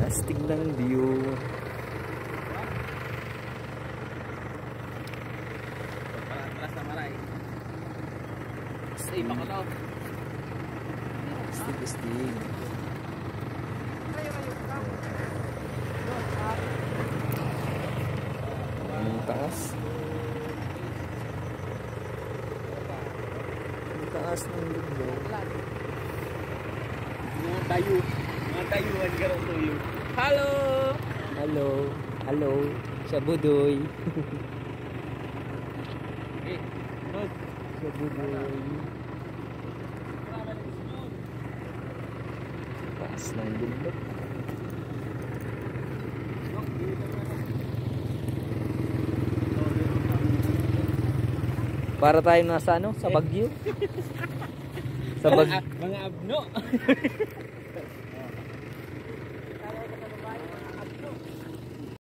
Astig ng view. Paras na maray. Stay pa ko to. Astig. Ang taas. Ang taas ng bundok. Mga tayuan ka rin tuyo. Hello! Hello. Hello. Sa Budoy. Eh, Rod. Sa Budoy. Taas ng bundok. Para tayo nasa ano? Sa Baguio? Sa Mga abno.